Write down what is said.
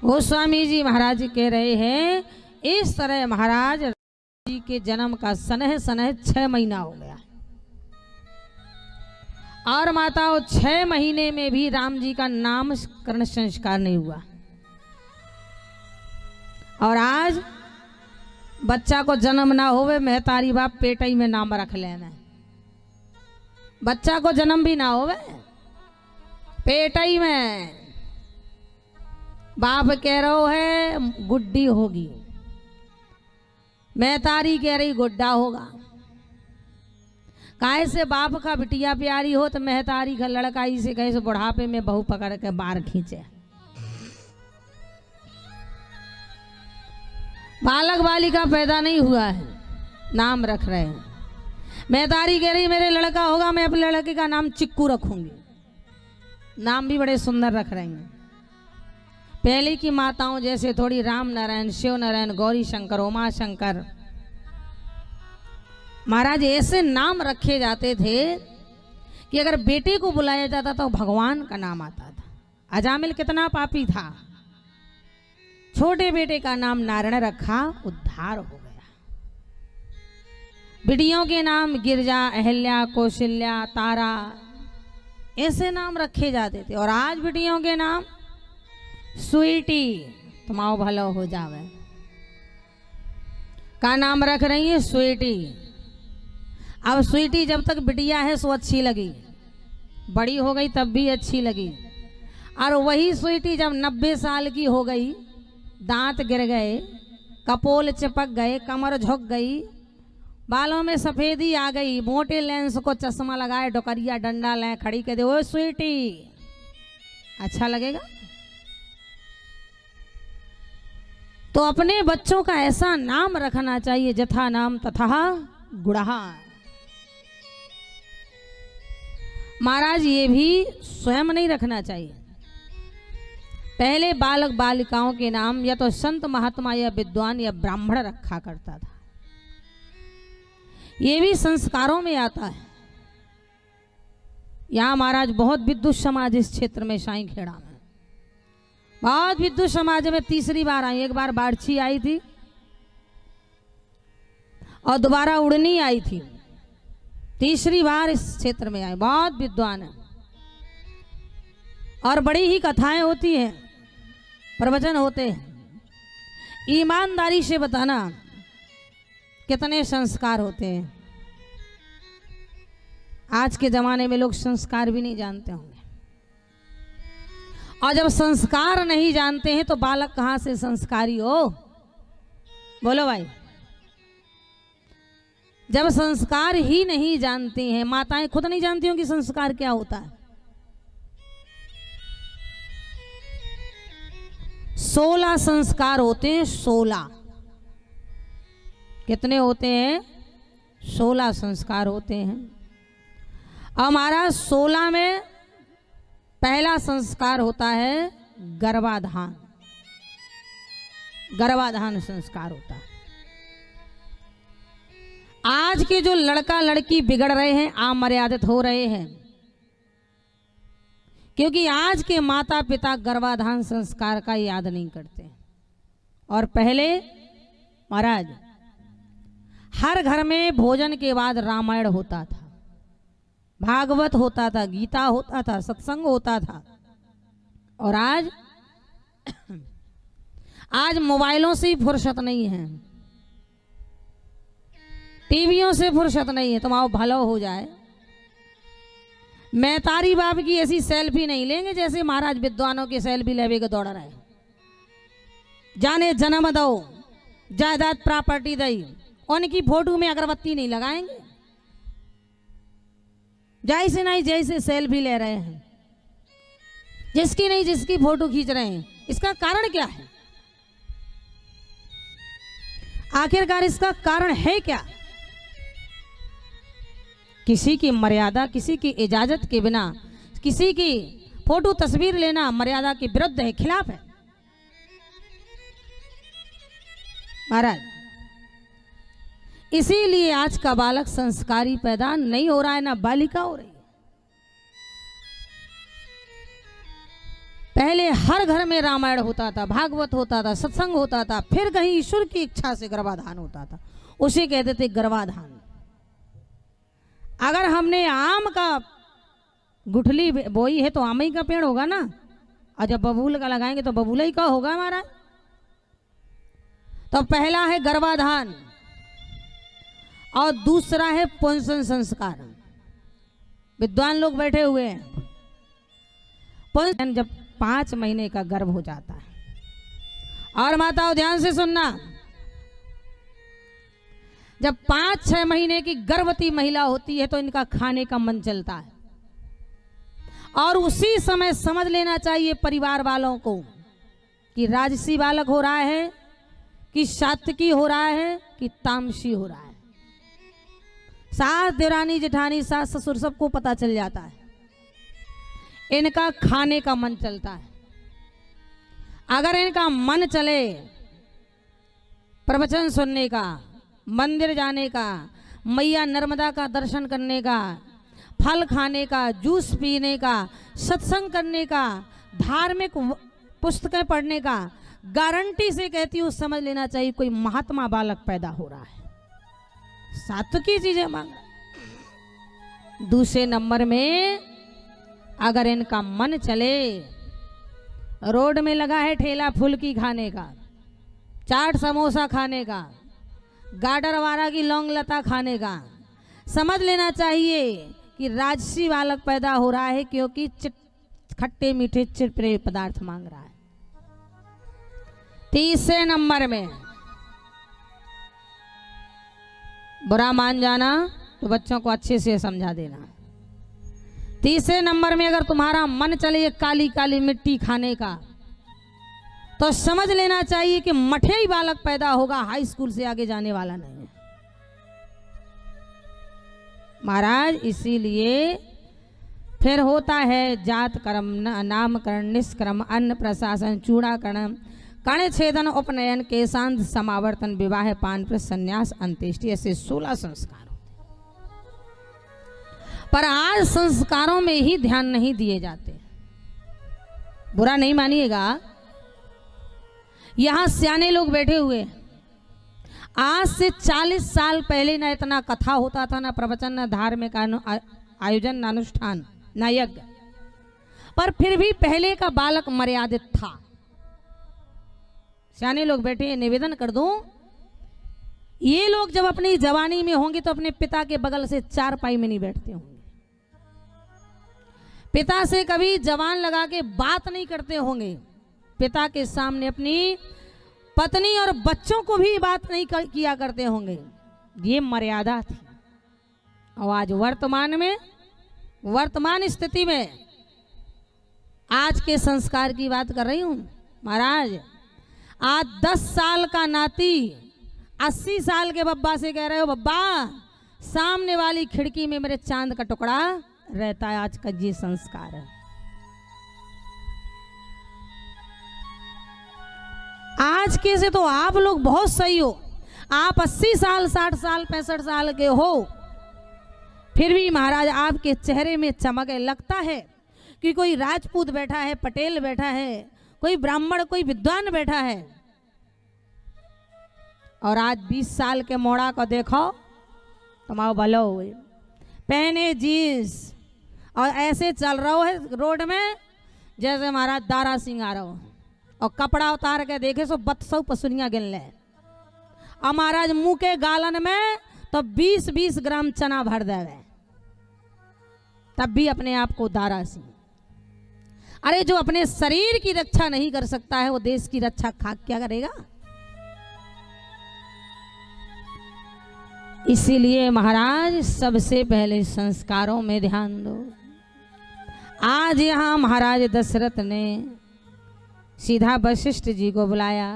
गोस्वामी जी महाराज कह रहे हैं इस तरह महाराज जी के जन्म का सनह 6 महीना हो गया और माताओं 6 महीने में भी राम जी का नामकरण संस्कार नहीं हुआ। और आज बच्चा को जन्म ना होवे महतारी बाप पेटई में नाम रख लेना। बच्चा को जन्म भी ना होवे पेटई में बाप कह रहा है गुड्डी होगी, महतारी कह रही गुड्डा होगा। काहे से बाप का बिटिया प्यारी हो तो महतारी का लड़का इसे कहे से बुढ़ापे में बहू पकड़ के बार खींचे। बालक बालिका पैदा नहीं हुआ है, नाम रख रहे हैं। महतारी कह रही मेरे लड़का होगा, मैं अपने लड़के का नाम चिक्कू रखूंगी। नाम भी बड़े सुंदर रख रहे हैं। पहले की माताओं जैसे थोड़ी राम नारायण, शिव नारायण, गौरी शंकर, उमा शंकर, महाराज ऐसे नाम रखे जाते थे कि अगर बेटे को बुलाया जाता तो भगवान का नाम आता था। अजामिल कितना पापी था, छोटे बेटे का नाम नारायण रखा, उद्धार हो गया। बिटियों के नाम गिरजा, अहल्या, कौशल्या, तारा ऐसे नाम रखे जाते थे। और आज बिटियों के नाम स्वीटी, तुम्हारा भला हो जावे का नाम रख रही है स्वीटी। अब स्वीटी जब तक बिटिया है सो अच्छी लगी, बड़ी हो गई तब भी अच्छी लगी। और वही स्वीटी जब 90 साल की हो गई, दांत गिर गए, कपोल चिपक गए, कमर झुक गई, बालों में सफेदी आ गई, मोटे लेंस को चश्मा लगाए, डोकरिया डंडा लें, खड़ी कर दे ओ स्वीटी, अच्छा लगेगा? तो अपने बच्चों का ऐसा नाम रखना चाहिए जथा नाम तथा गुणहा। महाराज ये भी स्वयं नहीं रखना चाहिए। पहले बालक बालिकाओं के नाम या तो संत महात्मा या विद्वान या ब्राह्मण रखा करता था। ये भी संस्कारों में आता है। यहाँ महाराज बहुत विद्युत समाज इस क्षेत्र में साईं खेड़ा में बहुत विद्युत समाज में तीसरी बार आई। एक बार बाढ़छी आई थी और दोबारा उड़नी आई थी, तीसरी बार इस क्षेत्र में आई। बहुत विद्वान है और बड़ी ही कथाएं होती हैं, प्रवचन होते हैं। ईमानदारी से बताना कितने संस्कार होते हैं। आज के जमाने में लोग संस्कार भी नहीं जानते होंगे, और जब संस्कार नहीं जानते हैं तो बालक कहां से संस्कारी हो? बोलो भाई। जब संस्कार ही नहीं जानती हैं, माताएं खुद नहीं जानती हों कि संस्कार क्या होता है। 16 संस्कार होते हैं। 16 कितने होते हैं? 16 संस्कार होते हैं। हमारा 16 में पहला संस्कार होता है गर्भाधान। गर्भाधान संस्कार होता है। आज के जो लड़का लड़की बिगड़ रहे हैं, अमर्यादित हो रहे हैं, क्योंकि आज के माता पिता गर्भाधान संस्कार का याद नहीं करते। और पहले महाराज हर घर में भोजन के बाद रामायण होता था, भागवत होता था, गीता होता था, सत्संग होता था। और आज मोबाइलों से ही फुर्सत नहीं है, टीवियों से फुर्सत नहीं है। तुम्हारा भला हो जाए। महतारी बाप की ऐसी सेल्फी नहीं लेंगे जैसे महाराज विद्वानों के सेल्फी लेवे के दौड़ रहे। जाने जन्म दो, जायदाद प्रॉपर्टी दई, उनकी फोटो में अगरबत्ती नहीं लगाएंगे। जैसे नहीं जैसे सेल्फी ले रहे हैं, जिसकी नहीं जिसकी फोटो खींच रहे हैं। इसका कारण क्या है? आखिरकार इसका कारण है क्या? किसी की मर्यादा, किसी की इजाजत के बिना किसी की फोटो तस्वीर लेना मर्यादा के विरुद्ध है, खिलाफ है। महाराज इसीलिए आज का बालक संस्कारी पैदा नहीं हो रहा है, ना बालिका हो रही है। पहले हर घर में रामायण होता था, भागवत होता था, सत्संग होता था, फिर कहीं ईश्वर की इच्छा से गर्भाधान होता था, उसे कहते थे गर्भाधान। अगर हमने आम का गुठली बोई है तो आम ही का पेड़ होगा ना, और जब बबूल का लगाएंगे तो बबूला ही का होगा हमारा। तो पहला है गर्भाधान और दूसरा है पुंसन संस्कार। विद्वान लोग बैठे हुए हैं। पुंसन जब 5 महीने का गर्भ हो जाता है, और माताओं ध्यान से सुनना, जब 5-6 महीने की गर्भवती महिला होती है तो इनका खाने का मन चलता है, और उसी समय समझ लेना चाहिए परिवार वालों को कि राजसी बालक हो रहा है कि सात्विकी हो रहा है कि तामसी हो रहा है। सास देवरानी जेठानी सास ससुर सबको पता चल जाता है, इनका खाने का मन चलता है। अगर इनका मन चले प्रवचन सुनने का, मंदिर जाने का, मैया नर्मदा का दर्शन करने का, फल खाने का, जूस पीने का, सत्संग करने का, धार्मिक पुस्तकें पढ़ने का, गारंटी से कहती हूँ समझ लेना चाहिए कोई महात्मा बालक पैदा हो रहा है। सात्विकी चीजें मांग। दूसरे नंबर में अगर इनका मन चले, रोड में लगा है ठेला फुल्की खाने का, चाट समोसा खाने का, गाडर वारा की लौंग लता खाने का, समझ लेना चाहिए कि राजसी बालक पैदा हो रहा है, क्योंकि खट्टे मीठे चिरपिरे पदार्थ मांग रहा है। तीसरे नंबर में बुरा मान जाना तो बच्चों को अच्छे से समझा देना। तीसरे नंबर में अगर तुम्हारा मन चले काली काली मिट्टी खाने का, तो समझ लेना चाहिए कि मठे ही बालक पैदा होगा, हाई स्कूल से आगे जाने वाला नहीं है महाराज। इसीलिए फिर होता है जात कर्म, नामकरण, निष्कर्म, अन्न प्रशासन, चूड़ाकरण, कर्ण छेदन, उपनयन, केशांत समावर्तन, विवाह, पान प्रस, संन्यास, अंत्येष्टि, ऐसे 16 संस्कार होते। पर आज संस्कारों में ही ध्यान नहीं दिए जाते। बुरा नहीं मानिएगा, यहां सियाने लोग बैठे हुए। आज से 40 साल पहले ना इतना कथा होता था, ना प्रवचन, ना धार्मिक आयोजन, ना अनुष्ठान, ना यज्ञ, पर फिर भी पहले का बालक मर्यादित था। सियाने लोग बैठे, निवेदन कर दूं, ये लोग जब अपनी जवानी में होंगे तो अपने पिता के बगल से चारपाई में नहीं बैठते होंगे, पिता से कभी जवान लगा के बात नहीं करते होंगे, पिता के सामने अपनी पत्नी और बच्चों को भी बात नहीं किया करते होंगे। ये मर्यादा थी। और आज वर्तमान स्थिति में आज के संस्कार की बात कर रही हूं महाराज। आज 10 साल का नाती 80 साल के बब्बा से कह रहे हो, बब्बा सामने वाली खिड़की में मेरे चांद का टुकड़ा रहता है। आज का ये संस्कार है। आज के से तो आप लोग बहुत सही हो, आप 80 साल 60 साल 65 साल के हो, फिर भी महाराज आपके चेहरे में चमक लगता है कि कोई राजपूत बैठा है, पटेल बैठा है, कोई ब्राह्मण, कोई विद्वान बैठा है। और आज 20 साल के मोड़ा को देखो, तुम्हारा भलो हुए, पहने जीन्स और ऐसे चल रहा है रोड में जैसे महाराज दारा सिंह आ रहा हो, और कपड़ा उतार के देखे सो 32 पसुनियाँ गिन ले, और महाराज मुंह के गालन में तो 20-20 ग्राम चना भर देवे, तब भी अपने आप को दारा सिंह। अरे जो अपने शरीर की रक्षा नहीं कर सकता है वो देश की रक्षा खा क्या करेगा। इसीलिए महाराज सबसे पहले संस्कारों में ध्यान दो। आज यहां महाराज दशरथ ने सीधा वशिष्ठ जी को बुलाया।